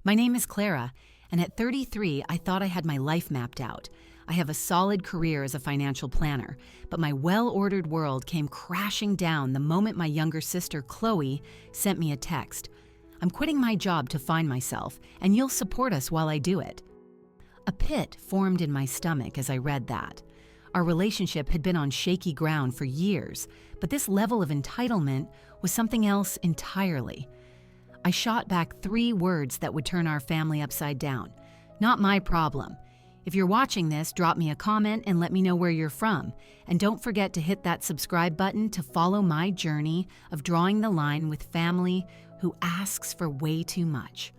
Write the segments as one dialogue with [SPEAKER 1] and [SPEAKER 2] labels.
[SPEAKER 1] My name is Clara, and at 33, I thought I had my life mapped out. I have a solid career as a financial planner, but my well-ordered world came crashing down the moment my younger sister, Chloe, sent me a text. I'm quitting my job to find myself, and you'll support us while I do it. A pit formed in my stomach as I read that. Our relationship had been on shaky ground for years, but this level of entitlement was something else entirely. I shot back 3 words that would turn our family upside down. Not my problem. If you're watching this, drop me a comment and let me know where you're from. And don't forget to hit that subscribe button to follow my journey of drawing the line with family who asks for way too much.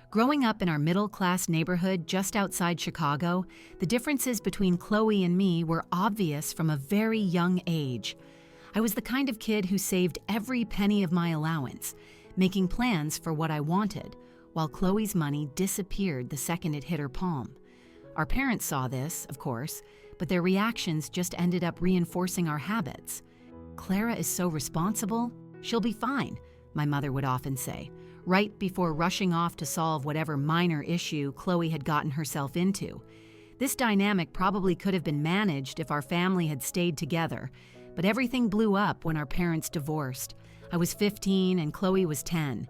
[SPEAKER 1] Growing up in our middle-class neighborhood just outside Chicago, the differences between Chloe and me were obvious from a very young age. I was the kind of kid who saved every penny of my allowance, making plans for what I wanted, while Chloe's money disappeared the second it hit her palm. Our parents saw this, of course, but their reactions just ended up reinforcing our habits. "Clara is so responsible, she'll be fine," my mother would often say, right before rushing off to solve whatever minor issue Chloe had gotten herself into. This dynamic probably could have been managed if our family had stayed together, but everything blew up when our parents divorced. I was 15 and Chloe was 10.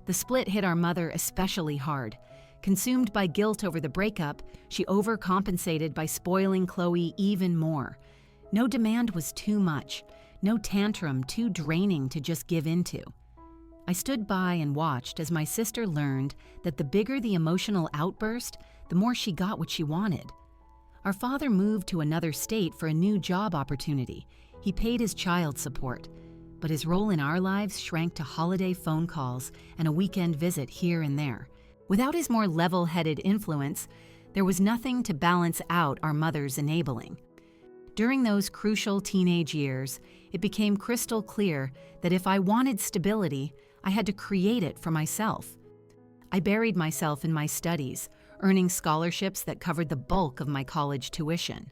[SPEAKER 1] The split hit our mother especially hard. Consumed by guilt over the breakup, she overcompensated by spoiling Chloe even more. No demand was too much, no tantrum too draining to just give into. I stood by and watched as my sister learned that the bigger the emotional outburst, the more she got what she wanted. Our father moved to another state for a new job opportunity. He paid his child support, but his role in our lives shrank to holiday phone calls and a weekend visit here and there. Without his more level-headed influence, there was nothing to balance out our mother's enabling. During those crucial teenage years, it became crystal clear that if I wanted stability, I had to create it for myself. I buried myself in my studies, earning scholarships that covered the bulk of my college tuition.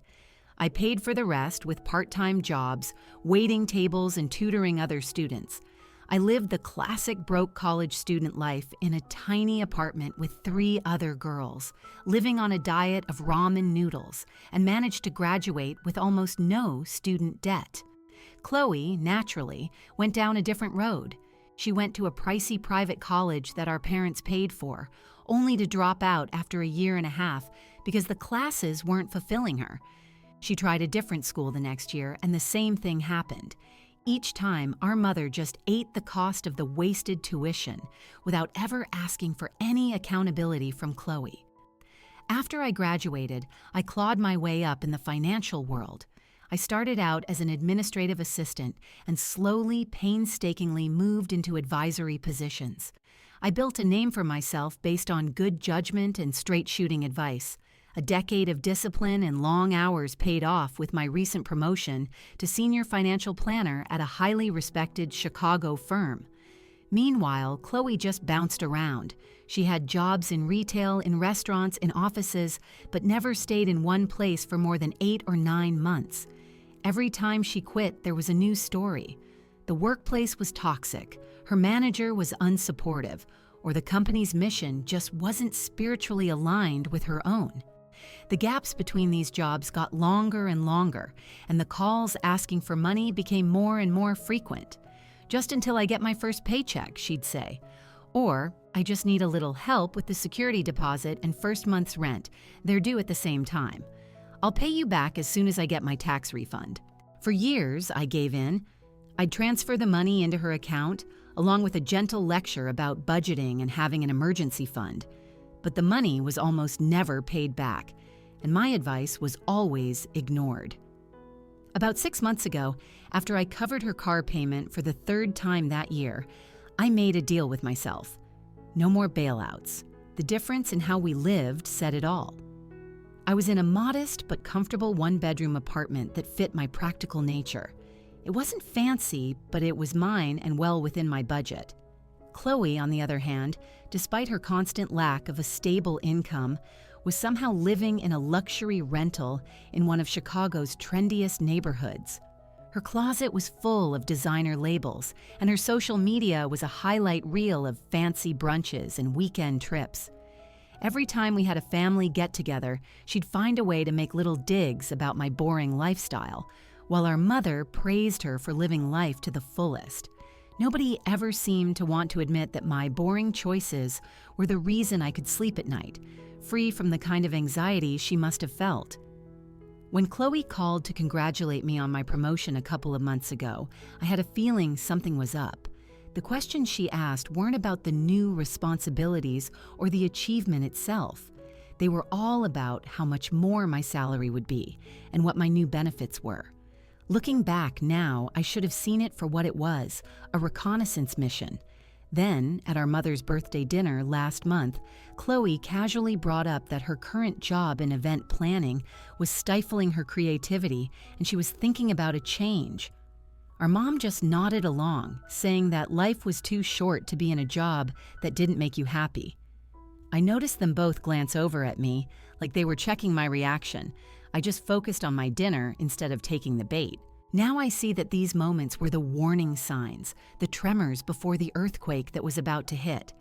[SPEAKER 1] I paid for the rest with part-time jobs, waiting tables, and tutoring other students. I lived the classic broke college student life in a tiny apartment with 3 other girls, living on a diet of ramen noodles, and managed to graduate with almost no student debt. Chloe, naturally, went down a different road. She went to a pricey private college that our parents paid for, only to drop out after a year and a half because the classes weren't fulfilling her. She tried a different school the next year, and the same thing happened. Each time, our mother just ate the cost of the wasted tuition without ever asking for any accountability from Chloe. After I graduated, I clawed my way up in the financial world. I started out as an administrative assistant and slowly, painstakingly moved into advisory positions. I built a name for myself based on good judgment and straight-shooting advice. A decade of discipline and long hours paid off with my recent promotion to senior financial planner at a highly respected Chicago firm. Meanwhile, Chloe just bounced around. She had jobs in retail, in restaurants, in offices, but never stayed in one place for more than 8 or 9 months. Every time she quit, there was a new story. The workplace was toxic, her manager was unsupportive, or the company's mission just wasn't spiritually aligned with her own. The gaps between these jobs got longer and longer, and the calls asking for money became more and more frequent. "Just until I get my first paycheck," she'd say. Or, "I just need a little help with the security deposit and first month's rent. They're due at the same time. I'll pay you back as soon as I get my tax refund." For years, I gave in. I'd transfer the money into her account, along with a gentle lecture about budgeting and having an emergency fund. But the money was almost never paid back, and my advice was always ignored. About 6 months ago, after I covered her car payment for the 3rd time that year, I made a deal with myself. No more bailouts. The difference in how we lived said it all. I was in a modest but comfortable 1-bedroom apartment that fit my practical nature. It wasn't fancy, but it was mine and well within my budget. Chloe, on the other hand, despite her constant lack of a stable income, was somehow living in a luxury rental in one of Chicago's trendiest neighborhoods. Her closet was full of designer labels, and her social media was a highlight reel of fancy brunches and weekend trips. Every time we had a family get-together, she'd find a way to make little digs about my boring lifestyle, while our mother praised her for living life to the fullest. Nobody ever seemed to want to admit that my boring choices were the reason I could sleep at night, free from the kind of anxiety she must have felt. When Chloe called to congratulate me on my promotion a couple of months ago, I had a feeling something was up. The questions she asked weren't about the new responsibilities or the achievement itself. They were all about how much more my salary would be and what my new benefits were. Looking back now, I should have seen it for what it was, a reconnaissance mission. Then, at our mother's birthday dinner last month, Chloe casually brought up that her current job in event planning was stifling her creativity and she was thinking about a change. Our mom just nodded along, saying that life was too short to be in a job that didn't make you happy. I noticed them both glance over at me, like they were checking my reaction. I just focused on my dinner instead of taking the bait. Now I see that these moments were the warning signs, the tremors before the earthquake that was about to hit.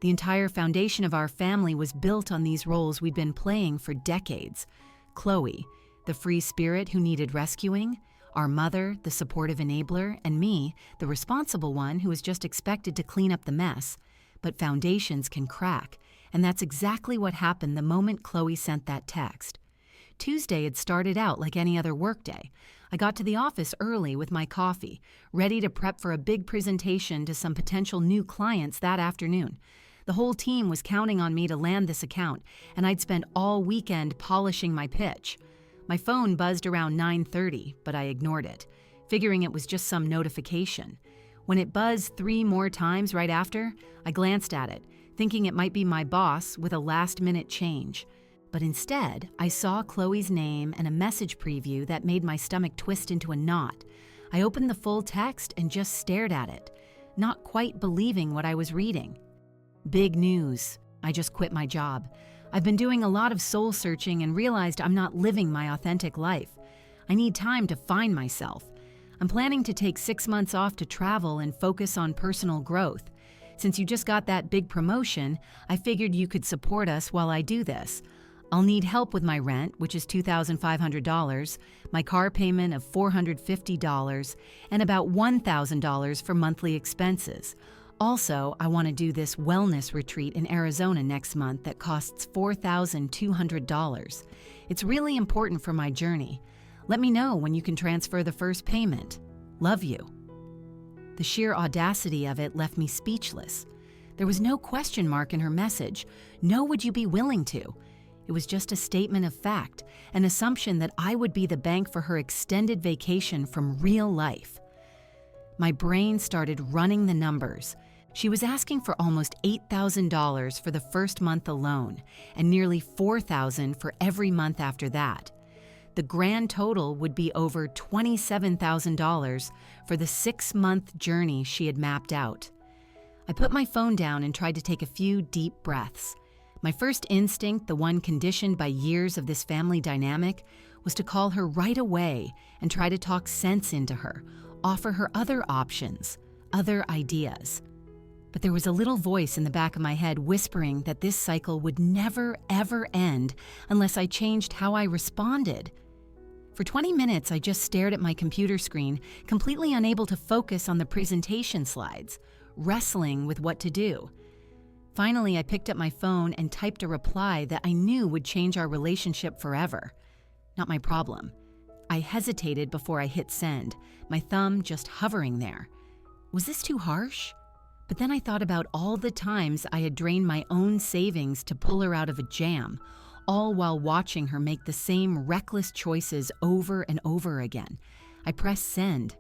[SPEAKER 1] The entire foundation of our family was built on these roles we'd been playing for decades. Chloe, the free spirit who needed rescuing, our mother, the supportive enabler, and me, the responsible one who was just expected to clean up the mess. But foundations can crack, and that's exactly what happened the moment Chloe sent that text. Tuesday had started out like any other workday. I got to the office early with my coffee, ready to prep for a big presentation to some potential new clients that afternoon. The whole team was counting on me to land this account, and I'd spent all weekend polishing my pitch. My phone buzzed around 9:30, but I ignored it, figuring it was just some notification. When it buzzed 3 more times right after, I glanced at it, thinking it might be my boss with a last-minute change. But instead, I saw Chloe's name and a message preview that made my stomach twist into a knot. I opened the full text and just stared at it, not quite believing what I was reading. Big news. I just quit my job. I've been doing a lot of soul searching and realized I'm not living my authentic life. I need time to find myself. I'm planning to take 6 months off to travel and focus on personal growth. Since you just got that big promotion, I figured you could support us while I do this. I'll need help with my rent, which is $2,500, my car payment of $450, and about $1,000 for monthly expenses. Also, I want to do this wellness retreat in Arizona next month that costs $4,200. It's really important for my journey. Let me know when you can transfer the first payment. Love you. The sheer audacity of it left me speechless. There was no question mark in her message. No, would you be willing to? It was just a statement of fact, an assumption that I would be the bank for her extended vacation from real life. My brain started running the numbers. She was asking for almost $8,000 for the first month alone, and nearly $4,000 for every month after that. The grand total would be over $27,000 for the 6-month journey she had mapped out. I put my phone down and tried to take a few deep breaths. My first instinct, the one conditioned by years of this family dynamic, was to call her right away and try to talk sense into her, offer her other options, other ideas. But there was a little voice in the back of my head whispering that this cycle would never, ever end unless I changed how I responded. For 20 minutes, I just stared at my computer screen, completely unable to focus on the presentation slides, wrestling with what to do. Finally, I picked up my phone and typed a reply that I knew would change our relationship forever. Not my problem. I hesitated before I hit send, my thumb just hovering there. Was this too harsh? But then I thought about all the times I had drained my own savings to pull her out of a jam, all while watching her make the same reckless choices over and over again. I pressed send.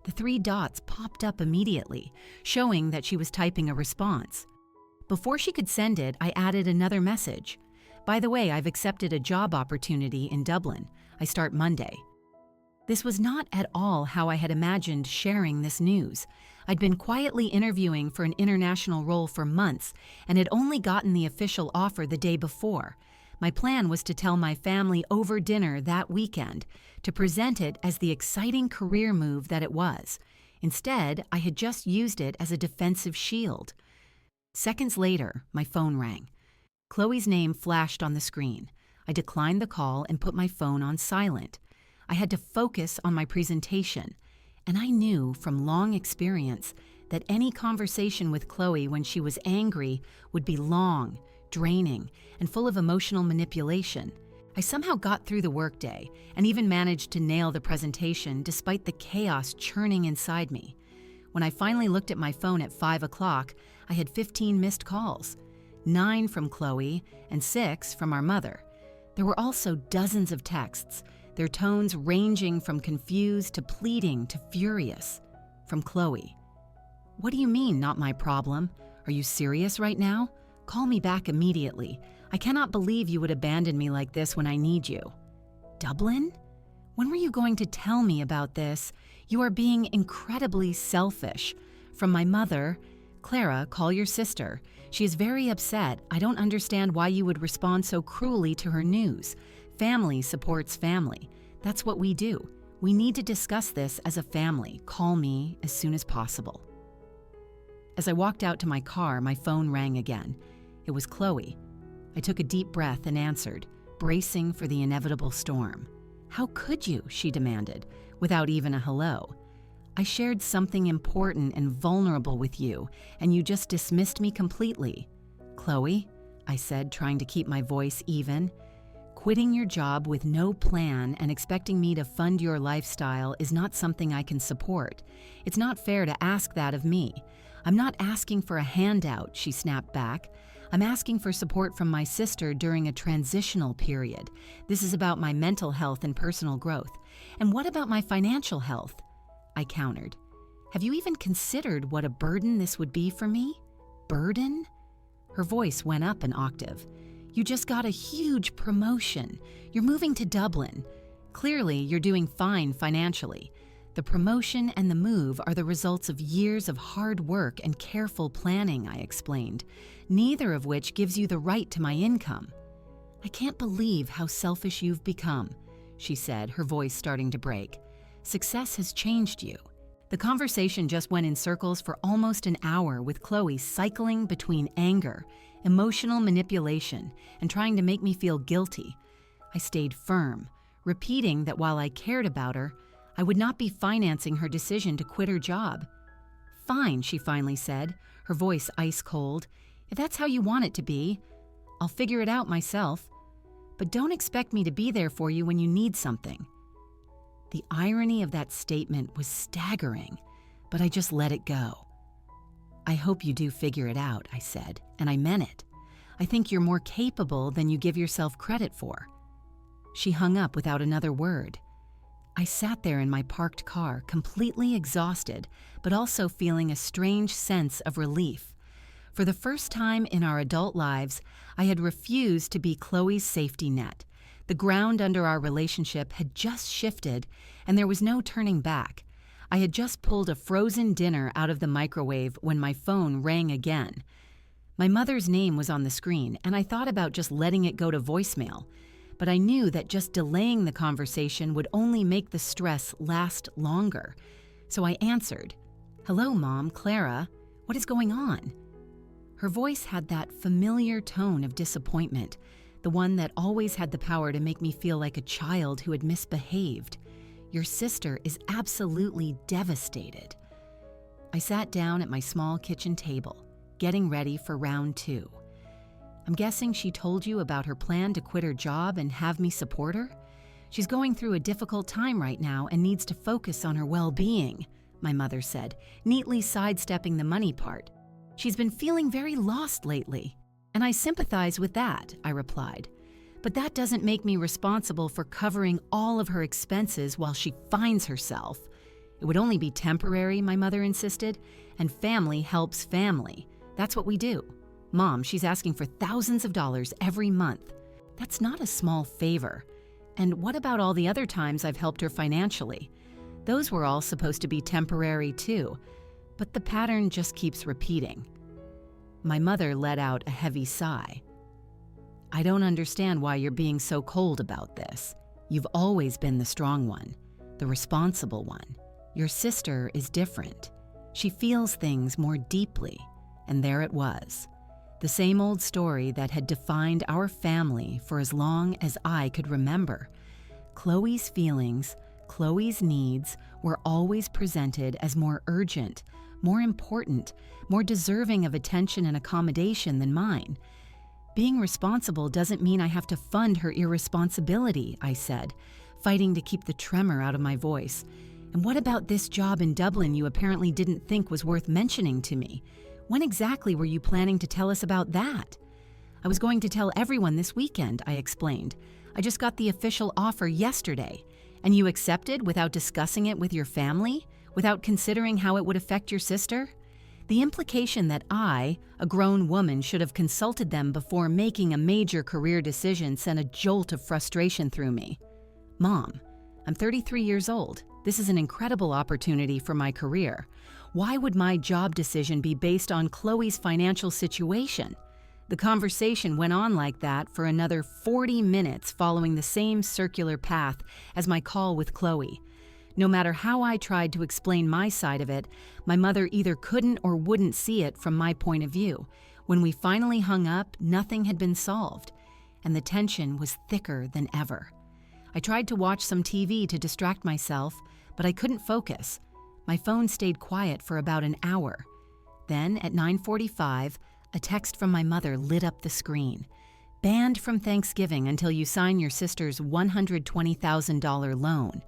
[SPEAKER 1] The 3 dots popped up immediately, showing that she was typing a response. Before she could send it, I added another message. By the way, I've accepted a job opportunity in Dublin. I start Monday. This was not at all how I had imagined sharing this news. I'd been quietly interviewing for an international role for months and had only gotten the official offer the day before. My plan was to tell my family over dinner that weekend, to present it as the exciting career move that it was. Instead, I had just used it as a defensive shield. Seconds later, my phone rang. Chloe's name flashed on the screen. I declined the call and put my phone on silent. I had to focus on my presentation, and I knew from long experience that any conversation with Chloe when she was angry would be long, draining, and full of emotional manipulation. I somehow got through the workday and even managed to nail the presentation despite the chaos churning inside me. When I finally looked at my phone at 5 o'clock, I had 15 missed calls, 9 from Chloe and 6 from our mother. There were also dozens of texts, their tones ranging from confused to pleading to furious. From Chloe. "What do you mean, not my problem? Are you serious right now? Call me back immediately. I cannot believe you would abandon me like this when I need you." Dublin? When were you going to tell me about this? You are being incredibly selfish. From my mother, "Clara, call your sister. She is very upset. I don't understand why you would respond so cruelly to her news. Family supports family. That's what we do. We need to discuss this as a family. Call me as soon as possible." As I walked out to my car, my phone rang again. It was Chloe. I took a deep breath and answered, bracing for the inevitable storm. "How could you?" she demanded, without even a hello. "I shared something important and vulnerable with you, and you just dismissed me completely." "Chloe," I said, trying to keep my voice even, "quitting your job with no plan and expecting me to fund your lifestyle is not something I can support. It's not fair to ask that of me. I'm not asking for a handout," she snapped back. "I'm asking for support from my sister during a transitional period. This is about my mental health and personal growth. And what about my financial health?" I countered. "Have you even considered what a burden this would be for me?" "Burden?" Her voice went up an octave. "You just got a huge promotion. You're moving to Dublin. Clearly, you're doing fine financially. The promotion and the move are the results of years of hard work and careful planning," I explained, "neither of which gives you the right to my income." "I can't believe how selfish you've become," she said, her voice starting to break. "Success has changed you." The conversation just went in circles for almost an hour, with Chloe cycling between anger, emotional manipulation, and trying to make me feel guilty. I stayed firm, repeating that while I cared about her, I would not be financing her decision to quit her job. "Fine," she finally said, her voice ice cold. "If that's how you want it to be, I'll figure it out myself. But don't expect me to be there for you when you need something." The irony of that statement was staggering, but I just let it go. "I hope you do figure it out," I said, and I meant it. "I think you're more capable than you give yourself credit for." She hung up without another word. I sat there in my parked car, completely exhausted, but also feeling a strange sense of relief. For the first time in our adult lives, I had refused to be Chloe's safety net. The ground under our relationship had just shifted, and there was no turning back. I had just pulled a frozen dinner out of the microwave when my phone rang again. My mother's name was on the screen, and I thought about just letting it go to voicemail. But I knew that just delaying the conversation would only make the stress last longer. So I answered, "Hello, Mom, Clara. What is going on?" Her voice had that familiar tone of disappointment, the one that always had the power to make me feel like a child who had misbehaved. "Your sister is absolutely devastated." I sat down at my small kitchen table, getting ready for round 2. "I'm guessing she told you about her plan to quit her job and have me support her? She's going through a difficult time right now and needs to focus on her well-being," my mother said, neatly sidestepping the money part. "She's been feeling very lost lately." "And I sympathize with that," I replied. "But that doesn't make me responsible for covering all of her expenses while she finds herself." "It would only be temporary," my mother insisted, "and family helps family. That's what we do. Mom, she's asking for thousands of dollars every month. That's not a small favor. And what about all the other times I've helped her financially? Those were all supposed to be temporary too, but the pattern just keeps repeating." My mother let out a heavy sigh. I don't understand why you're being so cold about this. You've always been the strong one, the responsible one. Your sister is different. She feels things more deeply, and there it was. The same old story that had defined our family for as long as I could remember. Chloe's feelings, Chloe's needs were always presented as more urgent, more important, more deserving of attention and accommodation than mine. Being responsible doesn't mean I have to fund her irresponsibility, I said, fighting to keep the tremor out of my voice. And what about this job in Dublin you apparently didn't think was worth mentioning to me? When exactly were you planning to tell us about that? I was going to tell everyone this weekend, I explained. I just got the official offer yesterday. And you accepted without discussing it with your family? Without considering how it would affect your sister? The implication that I, a grown woman, should have consulted them before making a major career decision sent a jolt of frustration through me. Mom, I'm 33 years old. This is an incredible opportunity for my career. Why would my job decision be based on Chloe's financial situation? The conversation went on like that for another 40 minutes following the same circular path as my call with Chloe. No matter how I tried to explain my side of it, my mother either couldn't or wouldn't see it from my point of view. When we finally hung up, nothing had been solved, and the tension was thicker than ever. I tried to watch some TV to distract myself, but I couldn't focus. My phone stayed quiet for about an hour. Then, at 9:45, a text from my mother lit up the screen. Banned from Thanksgiving until you sign your sister's $120,000 loan.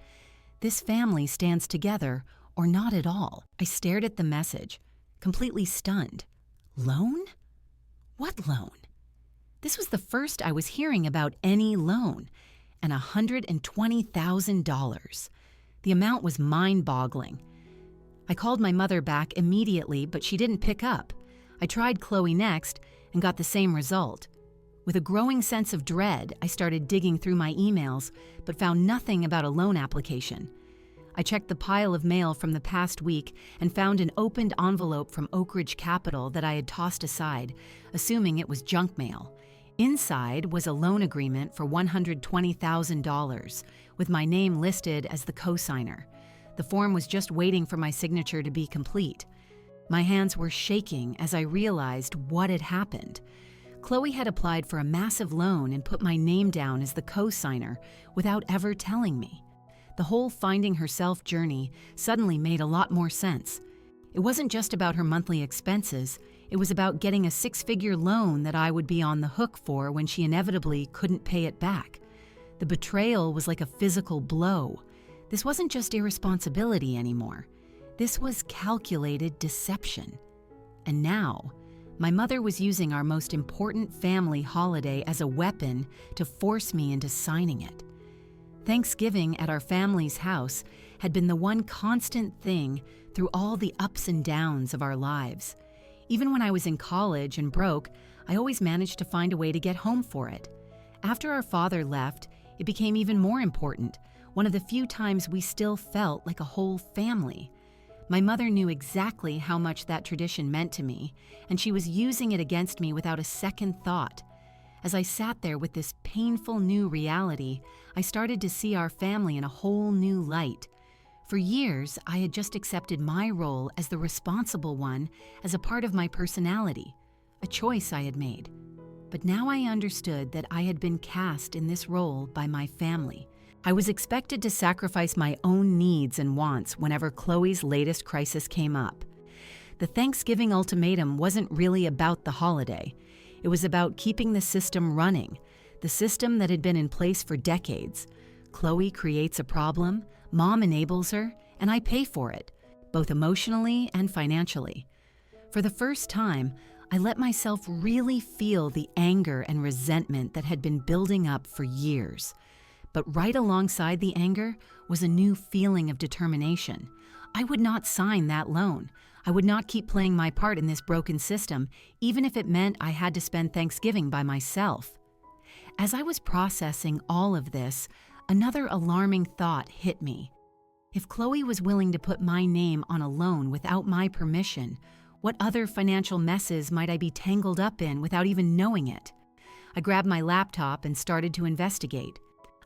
[SPEAKER 1] This family stands together, or not at all. I stared at the message, completely stunned. Loan? What loan? This was the first I was hearing about any loan, and $120,000. The amount was mind-boggling. I called my mother back immediately, but she didn't pick up. I tried Chloe next and got the same result. With a growing sense of dread, I started digging through my emails, but found nothing about a loan application. I checked the pile of mail from the past week and found an opened envelope from Oak Ridge Capital that I had tossed aside, assuming it was junk mail. Inside was a loan agreement for $120,000, with my name listed as the co-signer. The form was just waiting for my signature to be complete. My hands were shaking as I realized what had happened. Chloe had applied for a massive loan and put my name down as the co-signer without ever telling me. The whole finding herself journey suddenly made a lot more sense. It wasn't just about her monthly expenses, it was about getting a six-figure loan that I would be on the hook for when she inevitably couldn't pay it back. The betrayal was like a physical blow. This wasn't just irresponsibility anymore. This was calculated deception. And now, my mother was using our most important family holiday as a weapon to force me into signing it. Thanksgiving at our family's house had been the one constant thing through all the ups and downs of our lives. Even when I was in college and broke, I always managed to find a way to get home for it. After our father left, it became even more important, one of the few times we still felt like a whole family. My mother knew exactly how much that tradition meant to me, and she was using it against me without a second thought. As I sat there with this painful new reality, I started to see our family in a whole new light. For years, I had just accepted my role as the responsible one as a part of my personality, a choice I had made. But now I understood that I had been cast in this role by my family. I was expected to sacrifice my own needs and wants whenever Chloe's latest crisis came up. The Thanksgiving ultimatum wasn't really about the holiday. It was about keeping the system running, the system that had been in place for decades. Chloe creates a problem, Mom enables her, and I pay for it, both emotionally and financially. For the first time, I let myself really feel the anger and resentment that had been building up for years. But right alongside the anger was a new feeling of determination. I would not sign that loan. I would not keep playing my part in this broken system, even if it meant I had to spend Thanksgiving by myself. As I was processing all of this, another alarming thought hit me. If Chloe was willing to put my name on a loan without my permission, what other financial messes might I be tangled up in without even knowing it? I grabbed my laptop and started to investigate.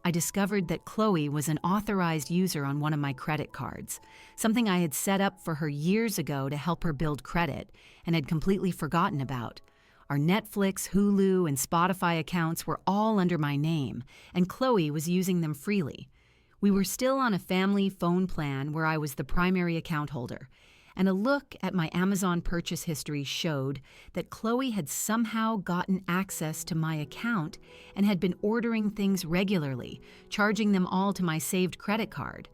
[SPEAKER 1] I discovered that Chloe was an authorized user on one of my credit cards, something I had set up for her years ago to help her build credit and had completely forgotten about. Our Netflix, Hulu, and Spotify accounts were all under my name, and Chloe was using them freely. We were still on a family phone plan where I was the primary account holder, and a look at my Amazon purchase history showed that Chloe had somehow gotten access to my account and had been ordering things regularly, charging them all to my saved credit card.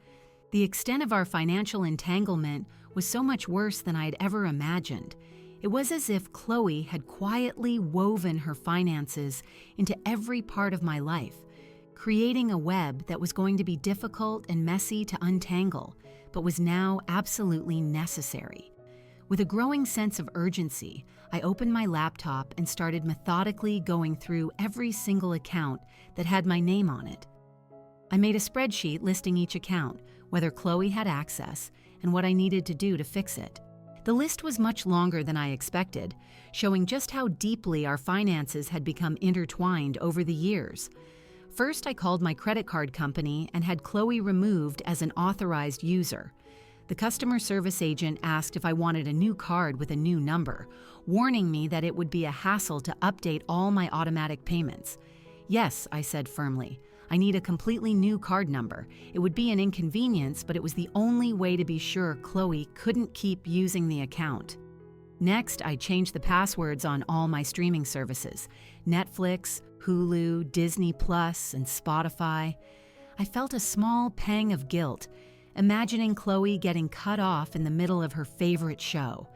[SPEAKER 1] The extent of our financial entanglement was so much worse than I had ever imagined. It was as if Chloe had quietly woven her finances into every part of my life, creating a web that was going to be difficult and messy to untangle, but was now absolutely necessary. With a growing sense of urgency, I opened my laptop and started methodically going through every single account that had my name on it. I made a spreadsheet listing each account, whether Chloe had access, and what I needed to do to fix it. The list was much longer than I expected, showing just how deeply our finances had become intertwined over the years. First, I called my credit card company and had Chloe removed as an authorized user. The customer service agent asked if I wanted a new card with a new number, warning me that it would be a hassle to update all my automatic payments. Yes, I said firmly. I need a completely new card number. It would be an inconvenience, but it was the only way to be sure Chloe couldn't keep using the account. Next, I changed the passwords on all my streaming services: Netflix, Hulu, Disney Plus, and Spotify. I felt a small pang of guilt, imagining Chloe getting cut off in the middle of her favorite show.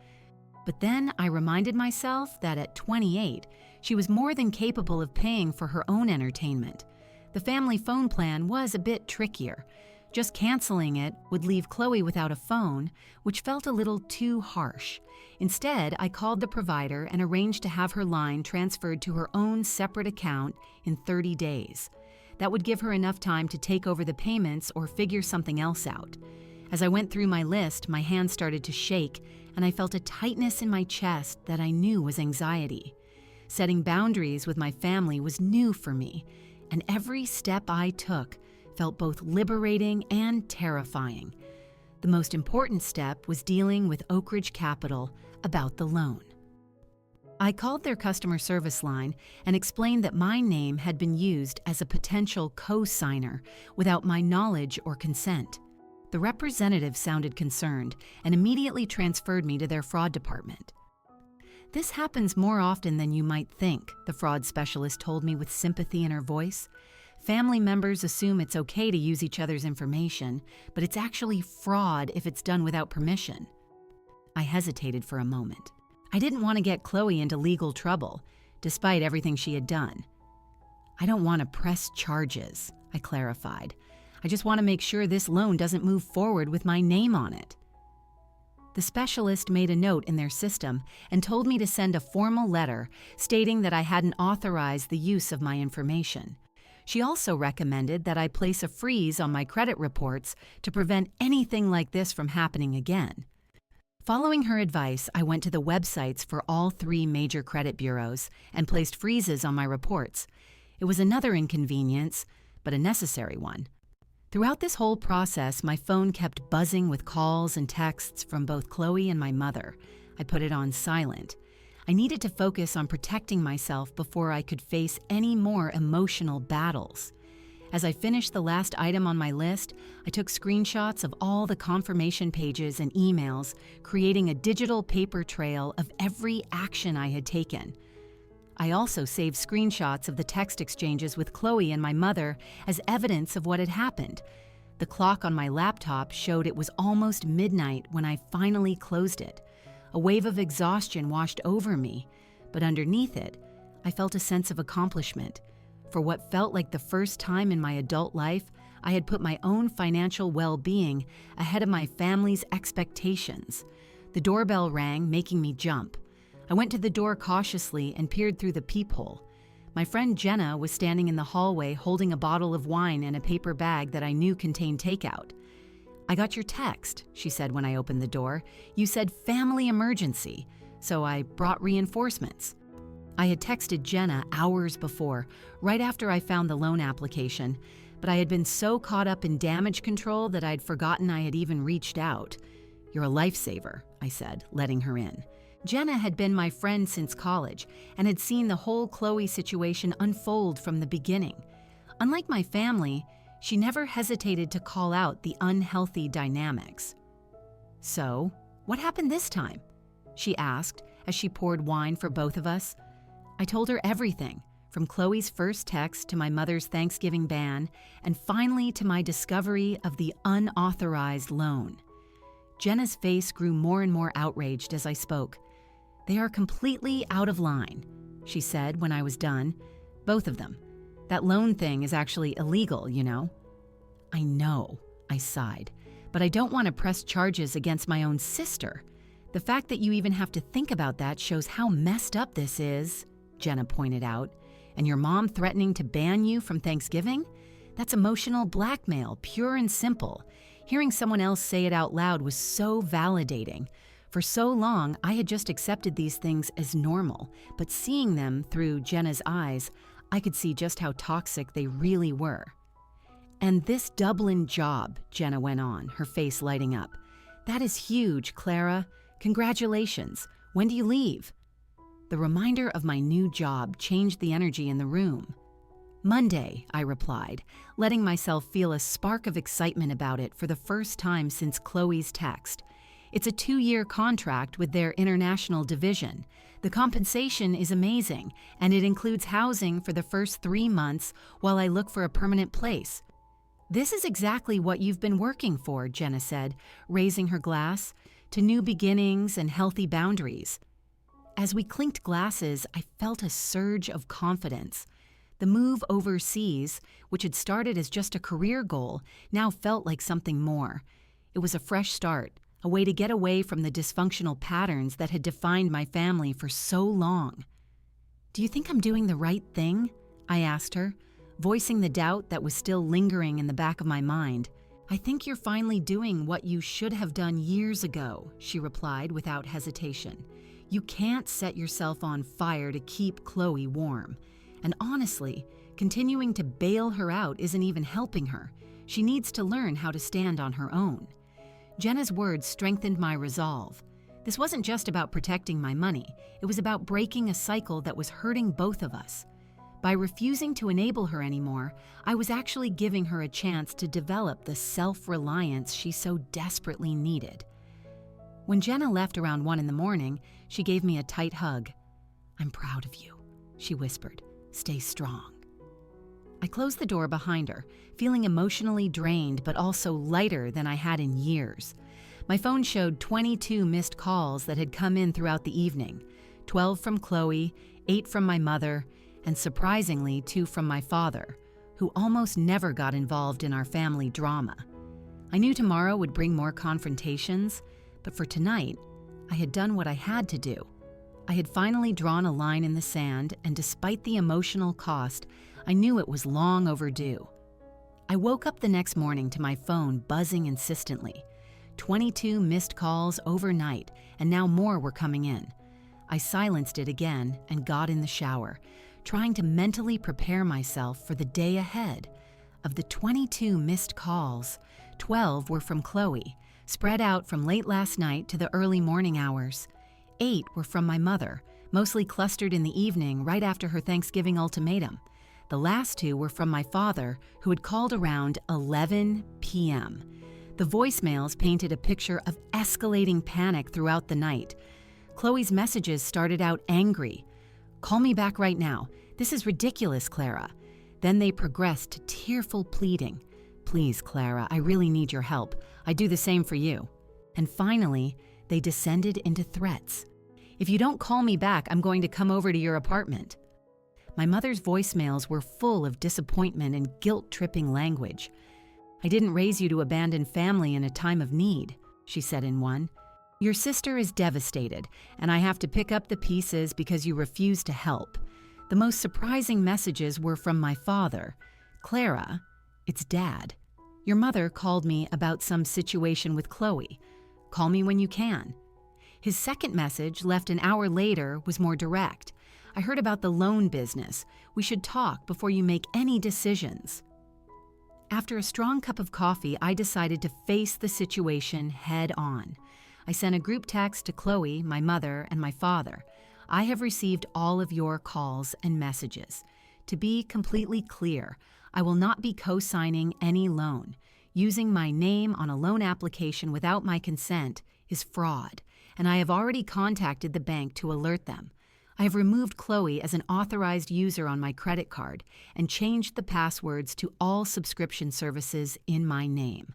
[SPEAKER 1] But then I reminded myself that at 28, she was more than capable of paying for her own entertainment. The family phone plan was a bit trickier. Just canceling it would leave Chloe without a phone, which felt a little too harsh. Instead, I called the provider and arranged to have her line transferred to her own separate account in 30 days. That would give her enough time to take over the payments or figure something else out. As I went through my list, my hands started to shake, and I felt a tightness in my chest that I knew was anxiety. Setting boundaries with my family was new for me, and every step I took felt both liberating and terrifying. The most important step was dealing with Oak Ridge Capital about the loan. I called their customer service line and explained that my name had been used as a potential co-signer without my knowledge or consent. The representative sounded concerned and immediately transferred me to their fraud department. "This happens more often than you might think," the fraud specialist told me with sympathy in her voice. "Family members assume it's okay to use each other's information, but it's actually fraud if it's done without permission." I hesitated for a moment. I didn't want to get Chloe into legal trouble, despite everything she had done. "I don't want to press charges," I clarified. "I just want to make sure this loan doesn't move forward with my name on it." The specialist made a note in their system and told me to send a formal letter stating that I hadn't authorized the use of my information. She also recommended that I place a freeze on my credit reports to prevent anything like this from happening again. Following her advice, I went to the websites for all 3 major credit bureaus and placed freezes on my reports. It was another inconvenience, but a necessary one. Throughout this whole process, my phone kept buzzing with calls and texts from both Chloe and my mother. I put it on silent. I needed to focus on protecting myself before I could face any more emotional battles. As I finished the last item on my list, I took screenshots of all the confirmation pages and emails, creating a digital paper trail of every action I had taken. I also saved screenshots of the text exchanges with Chloe and my mother as evidence of what had happened. The clock on my laptop showed it was almost midnight when I finally closed it. A wave of exhaustion washed over me, but underneath it, I felt a sense of accomplishment. For what felt like the first time in my adult life, I had put my own financial well-being ahead of my family's expectations. The doorbell rang, making me jump. I went to the door cautiously and peered through the peephole. My friend Jenna was standing in the hallway holding a bottle of wine and a paper bag that I knew contained takeout. "I got your text," she said when I opened the door. "You said family emergency, so I brought reinforcements." I had texted Jenna hours before, right after I found the loan application, but I had been so caught up in damage control that I'd forgotten I had even reached out. "You're a lifesaver," I said, letting her in. Jenna had been my friend since college and had seen the whole Chloe situation unfold from the beginning. Unlike my family, she never hesitated to call out the unhealthy dynamics. "So, what happened this time?" she asked as she poured wine for both of us. I told her everything, from Chloe's first text to my mother's Thanksgiving ban, and finally to my discovery of the unauthorized loan. Jenna's face grew more and more outraged as I spoke. "They are completely out of line," she said when I was done. "Both of them. That loan thing is actually illegal, you know." "I know," I sighed, "but I don't want to press charges against my own sister. The fact that you even have to think about that shows how messed up this is," Jenna pointed out. "And your mom threatening to ban you from Thanksgiving? That's emotional blackmail, pure and simple." Hearing someone else say it out loud was so validating. For so long, I had just accepted these things as normal, but seeing them through Jenna's eyes, I could see just how toxic they really were. "And this Dublin job," Jenna went on, her face lighting up. "That is huge, Clara. Congratulations. When do you leave?" The reminder of my new job changed the energy in the room. "Monday," I replied, letting myself feel a spark of excitement about it for the first time since Chloe's text. It's a 2-year contract with their international division. The compensation is amazing, and it includes housing for the first 3 months while I look for a permanent place. "This is exactly what you've been working for," Jenna said, raising her glass, "to new beginnings and healthy boundaries." As we clinked glasses, I felt a surge of confidence. The move overseas, which had started as just a career goal, now felt like something more. It was a fresh start, a way to get away from the dysfunctional patterns that had defined my family for so long. "Do you think I'm doing the right thing?" I asked her, voicing the doubt that was still lingering in the back of my mind. "I think you're finally doing what you should have done years ago," she replied without hesitation. "You can't set yourself on fire to keep Chloe warm. And honestly, continuing to bail her out isn't even helping her. She needs to learn how to stand on her own." Jenna's words strengthened my resolve. This wasn't just about protecting my money. It was about breaking a cycle that was hurting both of us. By refusing to enable her anymore, I was actually giving her a chance to develop the self-reliance she so desperately needed. When Jenna left around 1 in the morning, she gave me a tight hug. "I'm proud of you," she whispered. "Stay strong." I closed the door behind her, feeling emotionally drained but also lighter than I had in years. My phone showed 22 missed calls that had come in throughout the evening, 12 from Chloe, 8 from my mother, and surprisingly 2 from my father, who almost never got involved in our family drama. I knew tomorrow would bring more confrontations, but for tonight, I had done what I had to do. I had finally drawn a line in the sand, and despite the emotional cost, I knew it was long overdue. I woke up the next morning to my phone buzzing insistently. 22 missed calls overnight, and now more were coming in. I silenced it again and got in the shower, trying to mentally prepare myself for the day ahead. Of the 22 missed calls, 12 were from Chloe, spread out from late last night to the early morning hours. 8 were from my mother, mostly clustered in the evening right after her Thanksgiving ultimatum. The last 2 were from my father, who had called around 11 p.m. The voicemails painted a picture of escalating panic throughout the night. Chloe's messages started out angry. "Call me back right now. This is ridiculous, Clara." Then they progressed to tearful pleading. "Please, Clara, I really need your help. I'd do the same for you." And finally, they descended into threats. "If you don't call me back, I'm going to come over to your apartment." My mother's voicemails were full of disappointment and guilt-tripping language. "I didn't raise you to abandon family in a time of need," she said in one. "Your sister is devastated, and I have to pick up the pieces because you refuse to help." The most surprising messages were from my father. "Clara, it's Dad. Your mother called me about some situation with Chloe. Call me when you can." His second message, left an hour later, was more direct. I heard about the loan business. We should talk before you make any decisions." After a strong cup of coffee, I decided to face the situation head on. I sent a group text to Chloe, my mother, and my father. "I have received all of your calls and messages. To be completely clear, I will not be co-signing any loan. Using my name on a loan application without my consent is fraud, and I have already contacted the bank to alert them. I have removed Chloe as an authorized user on my credit card and changed the passwords to all subscription services in my name.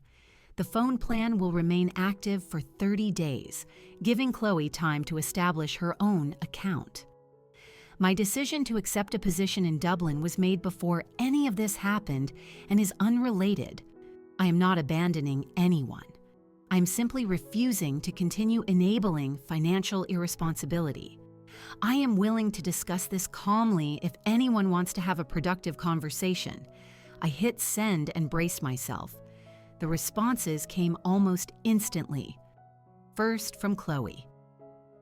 [SPEAKER 1] The phone plan will remain active for 30 days, giving Chloe time to establish her own account." My decision to accept a position in Dublin was made before any of this happened and is unrelated. I am not abandoning anyone. I am simply refusing to continue enabling financial irresponsibility. I am willing to discuss this calmly if anyone wants to have a productive conversation. I hit send and braced myself. The responses came almost instantly. First, from Chloe.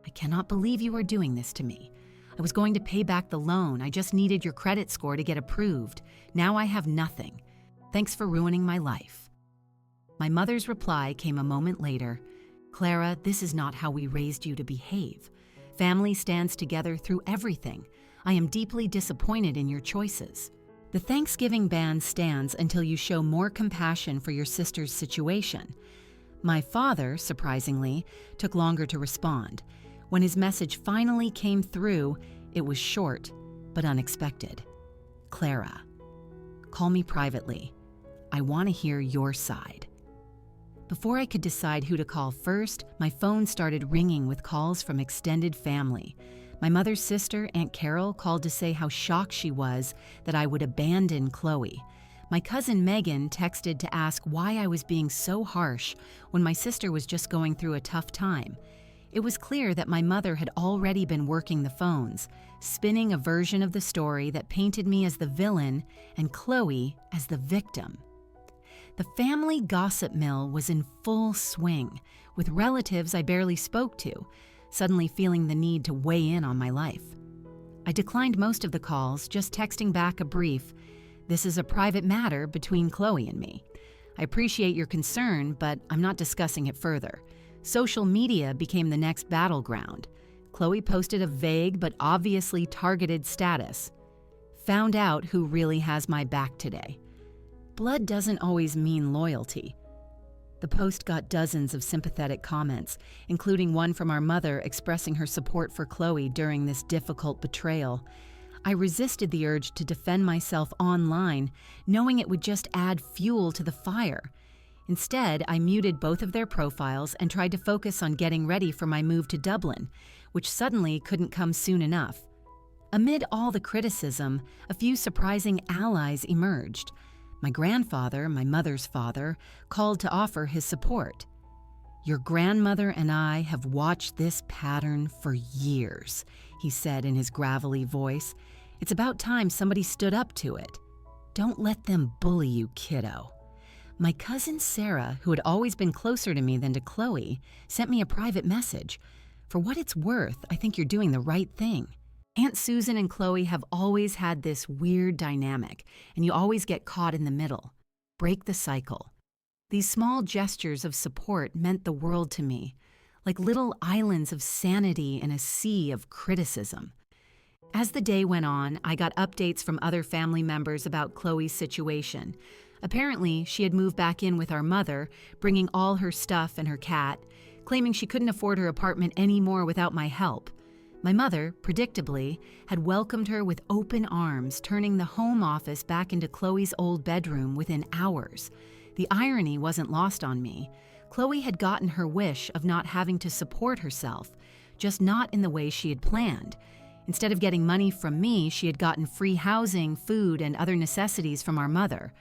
[SPEAKER 1] "I cannot believe you are doing this to me. I was going to pay back the loan. I just needed your credit score to get approved. Now I have nothing. Thanks for ruining my life." My mother's reply came a moment later. "Clara, this is not how we raised you to behave. Family stands together through everything. I am deeply disappointed in your choices. The Thanksgiving ban stands until you show more compassion for your sister's situation." My father, surprisingly, took longer to respond. When his message finally came through, it was short but unexpected. "Clara, call me privately. I want to hear your side." Before I could decide who to call first, my phone started ringing with calls from extended family. My mother's sister, Aunt Carol, called to say how shocked she was that I would abandon Chloe. My cousin Megan texted to ask why I was being so harsh when my sister was just going through a tough time. It was clear that my mother had already been working the phones, spinning a version of the story that painted me as the villain and Chloe as the victim. The family gossip mill was in full swing, with relatives I barely spoke to, suddenly feeling the need to weigh in on my life. I declined most of the calls, just texting back a brief, "This is a private matter between Chloe and me. I appreciate your concern, but I'm not discussing it further." Social media became the next battleground. Chloe posted a vague but obviously targeted status. "Found out who really has my back today." Blood doesn't always mean loyalty. The post got dozens of sympathetic comments, including one from our mother expressing her support for Chloe during this difficult betrayal. I resisted the urge to defend myself online, knowing it would just add fuel to the fire. Instead, I muted both of their profiles and tried to focus on getting ready for my move to Dublin, which suddenly couldn't come soon enough. Amid all the criticism, a few surprising allies emerged. My grandfather, my mother's father, called to offer his support. "Your grandmother and I have watched this pattern for years," he said in his gravelly voice. "It's about time somebody stood up to it. Don't let them bully you, kiddo." My cousin Sarah, who had always been closer to me than to Chloe, sent me a private message. "For what it's worth, I think you're doing the right thing. Aunt Susan and Chloe have always had this weird dynamic, and you always get caught in the middle. Break the cycle." These small gestures of support meant the world to me, like little islands of sanity in a sea of criticism. As the day went on, I got updates from other family members about Chloe's situation. Apparently, she had moved back in with our mother, bringing all her stuff and her cat, claiming she couldn't afford her apartment anymore without my help. My mother, predictably, had welcomed her with open arms, turning the home office back into Chloe's old bedroom within hours. The irony wasn't lost on me. Chloe had gotten her wish of not having to support herself, just not in the way she had planned. Instead of getting money from me, she had gotten free housing, food, and other necessities from our mother.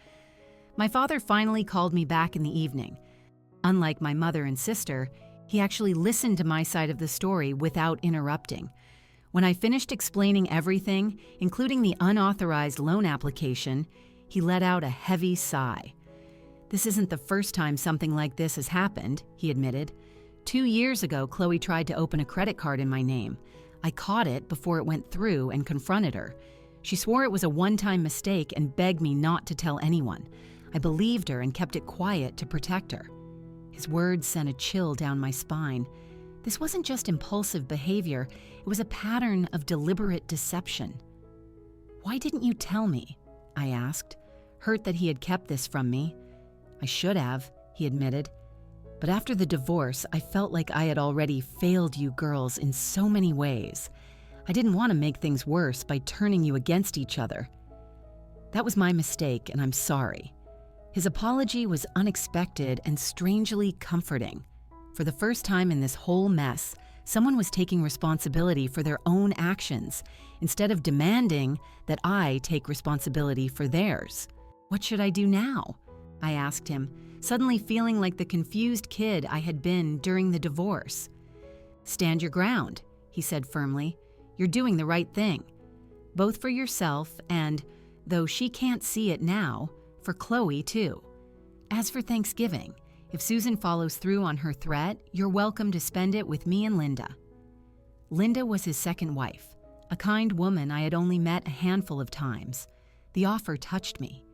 [SPEAKER 1] My father finally called me back in the evening. Unlike my mother and sister, he actually listened to my side of the story without interrupting. When I finished explaining everything, including the unauthorized loan application, he let out a heavy sigh. "This isn't the first time something like this has happened," he admitted. 2 years ago, Chloe tried to open a credit card in my name. I caught it before it went through and confronted her. She swore it was a one-time mistake and begged me not to tell anyone. I believed her and kept it quiet to protect her. His words sent a chill down my spine. This wasn't just impulsive behavior, it was a pattern of deliberate deception. "Why didn't you tell me?" I asked, hurt that he had kept this from me. "I should have," he admitted. "But after the divorce, I felt like I had already failed you girls in so many ways. I didn't want to make things worse by turning you against each other. That was my mistake, and I'm sorry." His apology was unexpected and strangely comforting. For the first time in this whole mess, someone was taking responsibility for their own actions instead of demanding that I take responsibility for theirs. "What should I do now?" I asked him, suddenly feeling like the confused kid I had been during the divorce. "Stand your ground," he said firmly. "You're doing the right thing, both for yourself and, though she can't see it now, for Chloe too. As for Thanksgiving, if Susan follows through on her threat, you're welcome to spend it with me and Linda." Linda was his second wife, a kind woman I had only met a handful of times. The offer touched me.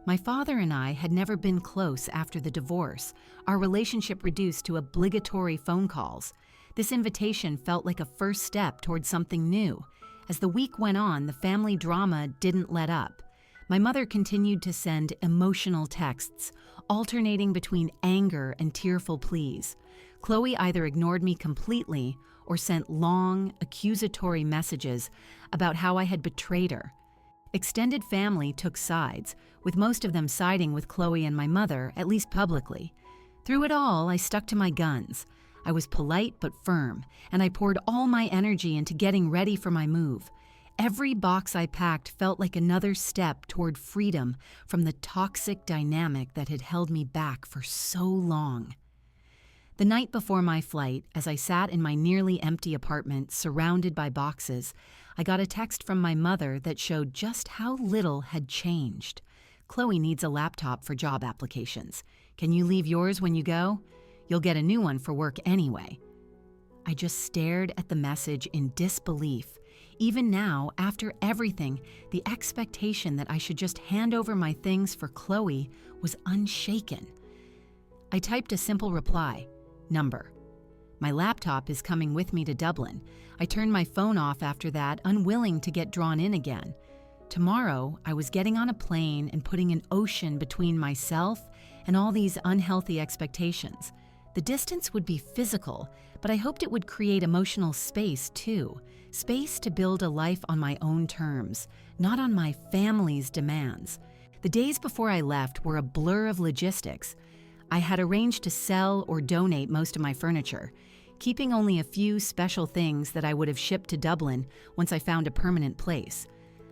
[SPEAKER 1] My father and I had never been close after the divorce, our relationship reduced to obligatory phone calls. This invitation felt like a first step towards something new. As the week went on, the family drama didn't let up. My mother continued to send emotional texts, alternating between anger and tearful pleas. Chloe either ignored me completely or sent long, accusatory messages about how I had betrayed her. Extended family took sides, with most of them siding with Chloe and my mother, at least publicly. Through it all, I stuck to my guns. I was polite but firm, and I poured all my energy into getting ready for my move. Every box I packed felt like another step toward freedom from the toxic dynamic that had held me back for so long. The night before my flight, as I sat in my nearly empty apartment surrounded by boxes, I got a text from my mother that showed just how little had changed. "Chloe needs a laptop for job applications. Can you leave yours when you go? You'll get a new one for work anyway." I just stared at the message in disbelief. Even now, after everything, the expectation that I should just hand over my things for Chloe was unshaken. I typed a simple reply, "Number." My laptop is coming with me to Dublin. I turned my phone off after that, unwilling to get drawn in again. Tomorrow, I was getting on a plane and putting an ocean between myself and all these unhealthy expectations. The distance would be physical, but I hoped it would create emotional space too. Space to build a life on my own terms, not on my family's demands. The days before I left were a blur of logistics. I had arranged to sell or donate most of my furniture, keeping only a few special things that I would have shipped to Dublin once I found a permanent place.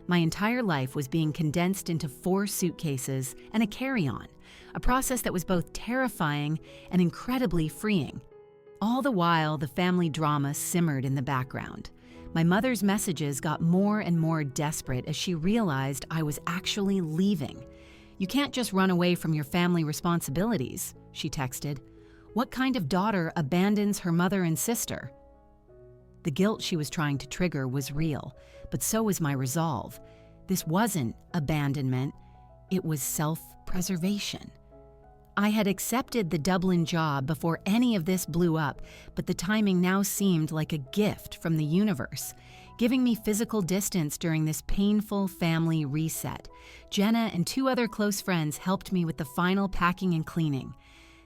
[SPEAKER 1] My entire life was being condensed into 4 suitcases and a carry-on, a process that was both terrifying and incredibly freeing. All the while, the family drama simmered in the background. My mother's messages got more and more desperate as she realized I was actually leaving. "You can't just run away from your family responsibilities," she texted. "What kind of daughter abandons her mother and sister?" The guilt she was trying to trigger was real, but so was my resolve. This wasn't abandonment, it was self-preservation. I had accepted the Dublin job before any of this blew up, but the timing now seemed like a gift from the universe, giving me physical distance during this painful family reset. Jenna and 2 other close friends helped me with the final packing and cleaning.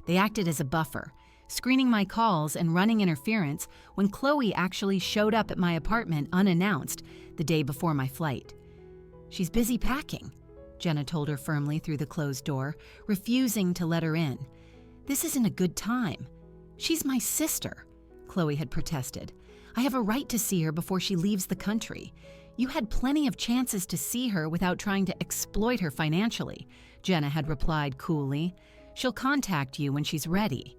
[SPEAKER 1] They acted as a buffer, screening my calls and running interference when Chloe actually showed up at my apartment unannounced the day before my flight. "She's busy packing," Jenna told her firmly through the closed door, refusing to let her in. "This isn't a good time." "She's my sister," Chloe had protested. "I have a right to see her before she leaves the country. You had plenty of chances to see her without trying to exploit her financially," Jenna had replied coolly. "She'll contact you when she's ready."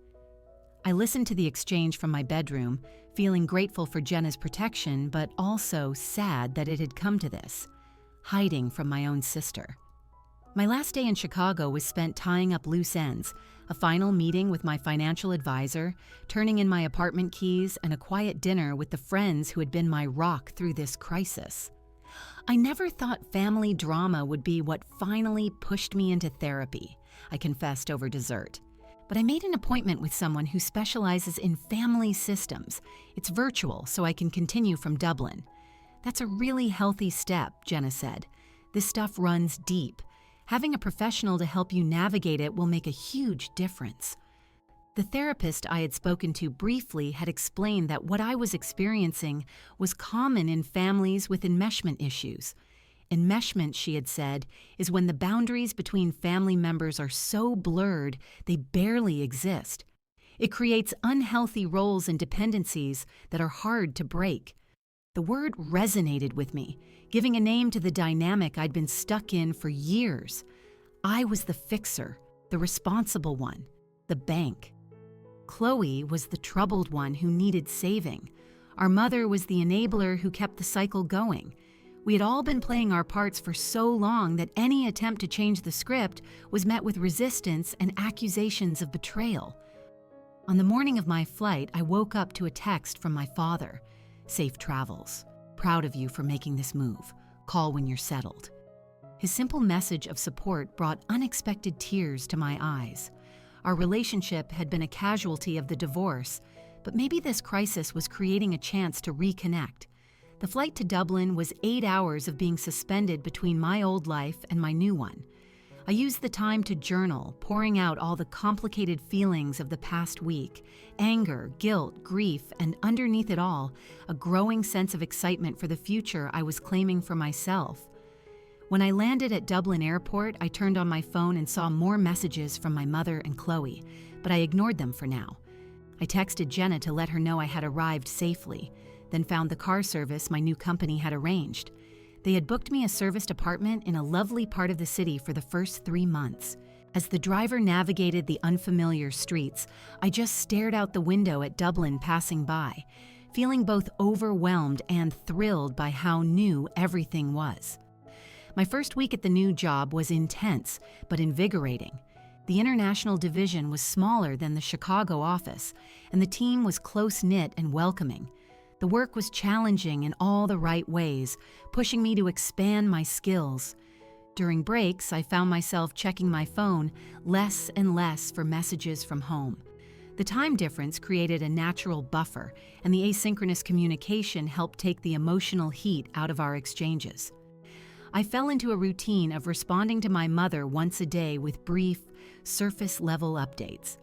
[SPEAKER 1] I listened to the exchange from my bedroom, feeling grateful for Jenna's protection, but also sad that it had come to this, hiding from my own sister. My last day in Chicago was spent tying up loose ends, a final meeting with my financial advisor, turning in my apartment keys, and a quiet dinner with the friends who had been my rock through this crisis. I never thought family drama would be what finally pushed me into therapy, I confessed over dessert. But I made an appointment with someone who specializes in family systems. It's virtual, so I can continue from Dublin. That's a really healthy step, Jenna said. This stuff runs deep. Having a professional to help you navigate it will make a huge difference. The therapist I had spoken to briefly had explained that what I was experiencing was common in families with enmeshment issues. Enmeshment, she had said, is when the boundaries between family members are so blurred they barely exist. It creates unhealthy roles and dependencies that are hard to break. The word resonated with me, giving a name to the dynamic I'd been stuck in for years. I was the fixer, the responsible one, the bank. Chloe was the troubled one who needed saving. Our mother was the enabler who kept the cycle going. We had all been playing our parts for so long that any attempt to change the script was met with resistance and accusations of betrayal. On the morning of my flight, I woke up to a text from my father. Safe travels. Proud of you for making this move. Call when you're settled. His simple message of support brought unexpected tears to my eyes. Our relationship had been a casualty of the divorce, but maybe this crisis was creating a chance to reconnect. The flight to Dublin was 8 hours of being suspended between my old life and my new one. I used the time to journal, pouring out all the complicated feelings of the past week: anger, guilt, grief, and underneath it all, a growing sense of excitement for the future I was claiming for myself. When I landed at Dublin Airport, I turned on my phone and saw more messages from my mother and Chloe, but I ignored them for now. I texted Jenna to let her know I had arrived safely, then found the car service my new company had arranged. They had booked me a serviced apartment in a lovely part of the city for the first 3 months. As the driver navigated the unfamiliar streets, I just stared out the window at Dublin passing by, feeling both overwhelmed and thrilled by how new everything was. My first week at the new job was intense, but invigorating. The international division was smaller than the Chicago office, and the team was close-knit and welcoming. The work was challenging in all the right ways, pushing me to expand my skills. During breaks, I found myself checking my phone less and less for messages from home. The time difference created a natural buffer, and the asynchronous communication helped take the emotional heat out of our exchanges. I fell into a routine of responding to my mother once a day with brief, surface-level updates.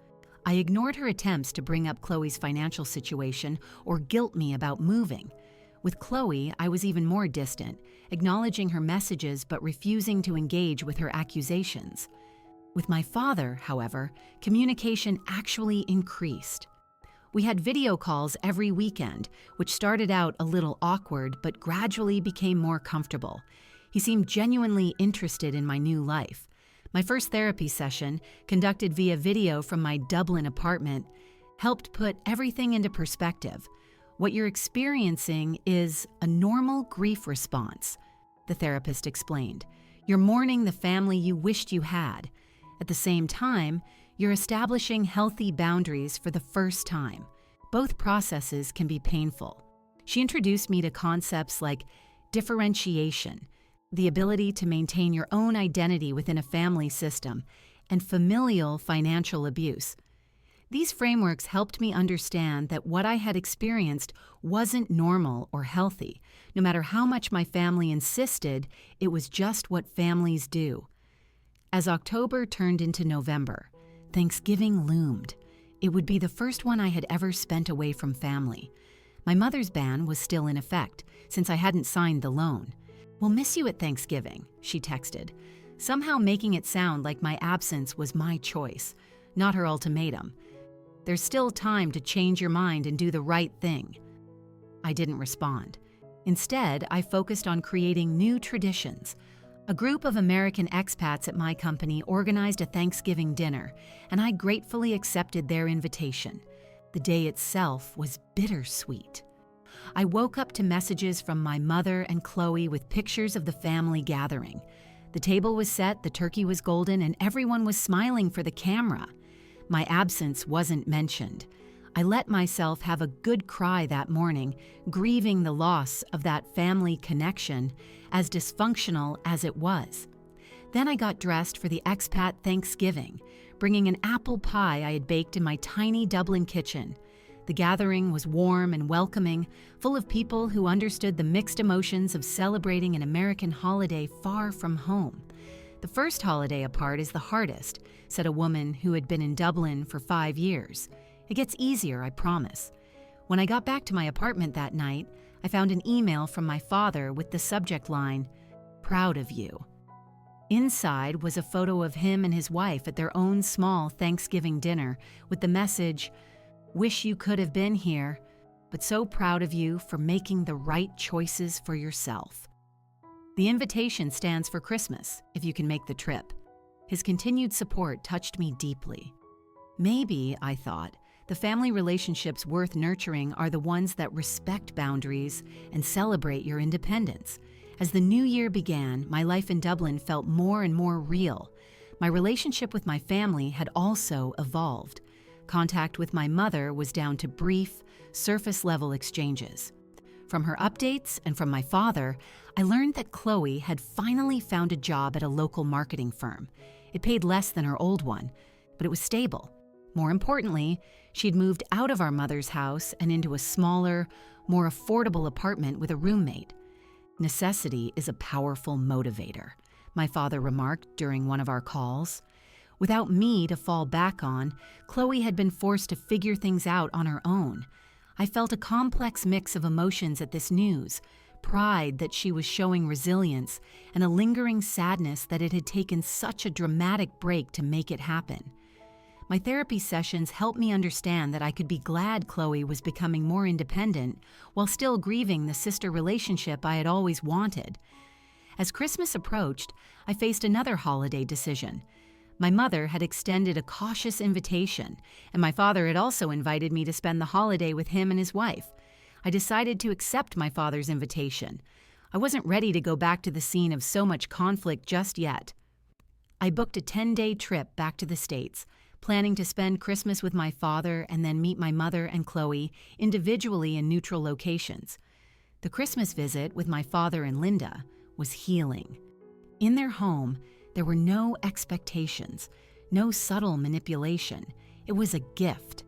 [SPEAKER 1] I ignored her attempts to bring up Chloe's financial situation or guilt me about moving. With Chloe, I was even more distant, acknowledging her messages but refusing to engage with her accusations. With my father, however, communication actually increased. We had video calls every weekend, which started out a little awkward but gradually became more comfortable. He seemed genuinely interested in my new life. My first therapy session, conducted via video from my Dublin apartment, helped put everything into perspective. What you're experiencing is a normal grief response, the therapist explained. You're mourning the family you wished you had. At the same time, you're establishing healthy boundaries for the first time. Both processes can be painful. She introduced me to concepts like differentiation, the ability to maintain your own identity within a family system, and familial financial abuse. These frameworks helped me understand that what I had experienced wasn't normal or healthy. No matter how much my family insisted, it was just what families do. As October turned into November, Thanksgiving loomed. It would be the first one I had ever spent away from family. My mother's ban was still in effect, since I hadn't signed the loan. "We'll miss you at Thanksgiving," she texted, somehow making it sound like my absence was my choice, not her ultimatum. "There's still time to change your mind and do the right thing." I didn't respond. Instead, I focused on creating new traditions. A group of American expats at my company organized a Thanksgiving dinner, and I gratefully accepted their invitation. The day itself was bittersweet. I woke up to messages from my mother and Chloe with pictures of the family gathering. The table was set, the turkey was golden, and everyone was smiling for the camera. My absence wasn't mentioned. I let myself have a good cry that morning, grieving the loss of that family connection, as dysfunctional as it was. Then I got dressed for the expat Thanksgiving, bringing an apple pie I had baked in my tiny Dublin kitchen. The gathering was warm and welcoming, full of people who understood the mixed emotions of celebrating an American holiday far from home. "The first holiday apart is the hardest," said a woman who had been in Dublin for 5 years. "It gets easier, I promise." When I got back to my apartment that night, I found an email from my father with the subject line, "Proud of you." Inside was a photo of him and his wife at their own small Thanksgiving dinner with the message, "Wish you could have been here, but so proud of you for making the right choices for yourself." The invitation stands for Christmas, if you can make the trip. His continued support touched me deeply. Maybe, I thought, the family relationships worth nurturing are the ones that respect boundaries and celebrate your independence. As the new year began, my life in Dublin felt more and more real. My relationship with my family had also evolved. Contact with my mother was down to brief, surface-level exchanges. From her updates and from my father, I learned that Chloe had finally found a job at a local marketing firm. It paid less than her old one, but it was stable. More importantly, she had moved out of our mother's house and into a smaller, more affordable apartment with a roommate. "Necessity is a powerful motivator," my father remarked during one of our calls. Without me to fall back on, Chloe had been forced to figure things out on her own. I felt a complex mix of emotions at this news: pride that she was showing resilience, and a lingering sadness that it had taken such a dramatic break to make it happen. My therapy sessions helped me understand that I could be glad Chloe was becoming more independent while still grieving the sister relationship I had always wanted. As Christmas approached, I faced another holiday decision. My mother had extended a cautious invitation, and my father had also invited me to spend the holiday with him and his wife. I decided to accept my father's invitation. I wasn't ready to go back to the scene of so much conflict just yet. I booked a 10-day trip back to the States, planning to spend Christmas with my father and then meet my mother and Chloe individually in neutral locations. The Christmas visit with my father and Linda was healing. In their home, there were no expectations, no subtle manipulation. It was a gift.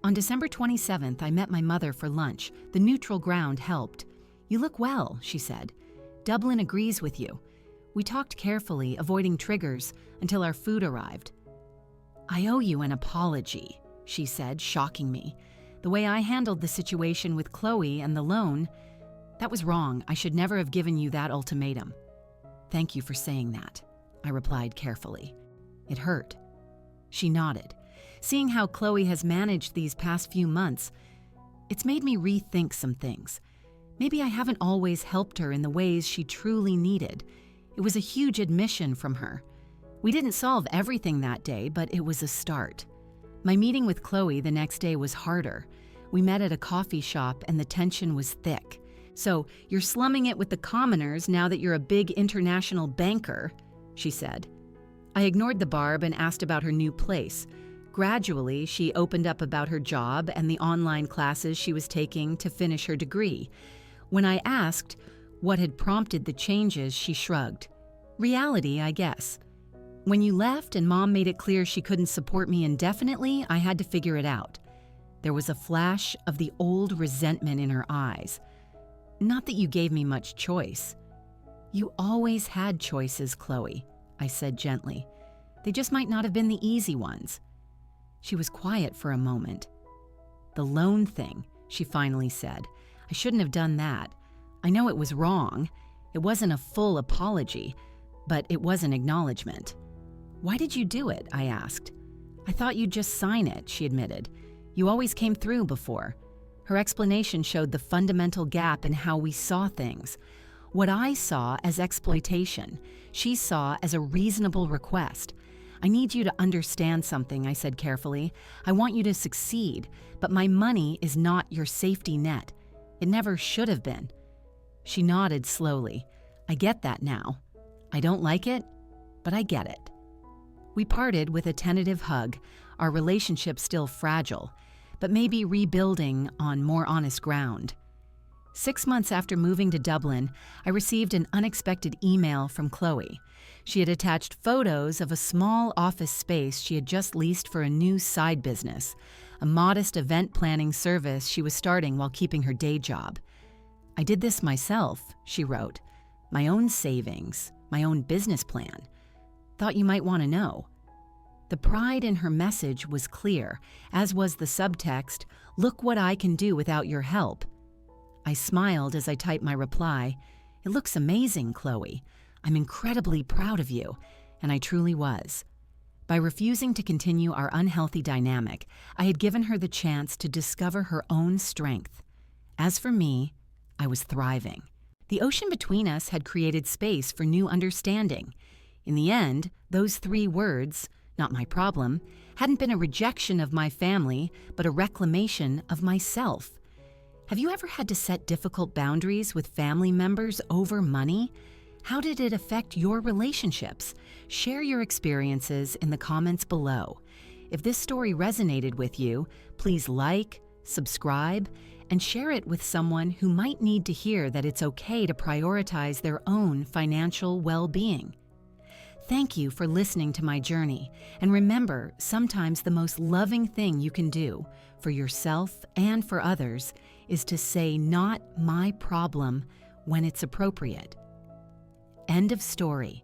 [SPEAKER 1] On December 27th, I met my mother for lunch. The neutral ground helped. "You look well," she said. "Dublin agrees with you." We talked carefully, avoiding triggers, until our food arrived. "I owe you an apology," she said, shocking me. "The way I handled the situation with Chloe and the loan, that was wrong. I should never have given you that ultimatum." "Thank you for saying that," I replied carefully. "It hurt." She nodded. Seeing how Chloe has managed these past few months, it's made me rethink some things. Maybe I haven't always helped her in the ways she truly needed. It was a huge admission from her. We didn't solve everything that day, but it was a start. My meeting with Chloe the next day was harder. We met at a coffee shop and the tension was thick. "So, you're slumming it with the commoners now that you're a big international banker," she said. I ignored the barb and asked about her new place. Gradually, she opened up about her job and the online classes she was taking to finish her degree. When I asked what had prompted the changes, she shrugged. "Reality, I guess. When you left and Mom made it clear she couldn't support me indefinitely, I had to figure it out." There was a flash of the old resentment in her eyes. "Not that you gave me much choice." "You always had choices, Chloe," I said gently. "They just might not have been the easy ones." She was quiet for a moment. "The loan thing," she finally said. "I shouldn't have done that. I know it was wrong. It wasn't a full apology, but it was an acknowledgement." "Why did you do it?" I asked. "I thought you'd just sign it," she admitted. "You always came through before." Her explanation showed the fundamental gap in how we saw things. What I saw as exploitation, she saw as a reasonable request. "I need you to understand something," I said carefully. "I want you to succeed, but my money is not your safety net. It never should have been." She nodded slowly. "I get that now." I don't like it, but I get it. We parted with a tentative hug, our relationship still fragile, but maybe rebuilding on more honest ground. 6 months after moving to Dublin, I received an unexpected email from Chloe. She had attached photos of a small office space she had just leased for a new side business, a modest event planning service she was starting while keeping her day job. I did this myself, she wrote. My own savings, my own business plan. Thought you might want to know. The pride in her message was clear, as was the subtext, look what I can do without your help. I smiled as I typed my reply. It looks amazing, Chloe. I'm incredibly proud of you, and I truly was. By refusing to continue our unhealthy dynamic, I had given her the chance to discover her own strength. As for me, I was thriving. The ocean between us had created space for new understanding. In the end, those 3 words, not my problem, hadn't been a rejection of my family, but a reclamation of myself. Have you ever had to set difficult boundaries with family members over money? How did it affect your relationships? Share your experiences in the comments below. If this story resonated with you, please like, subscribe, and share it with someone who might need to hear that it's okay to prioritize their own financial well-being. Thank you for listening to my journey, and remember, sometimes the most loving thing you can do for yourself and for others is to say "not my problem" when it's appropriate. End of story.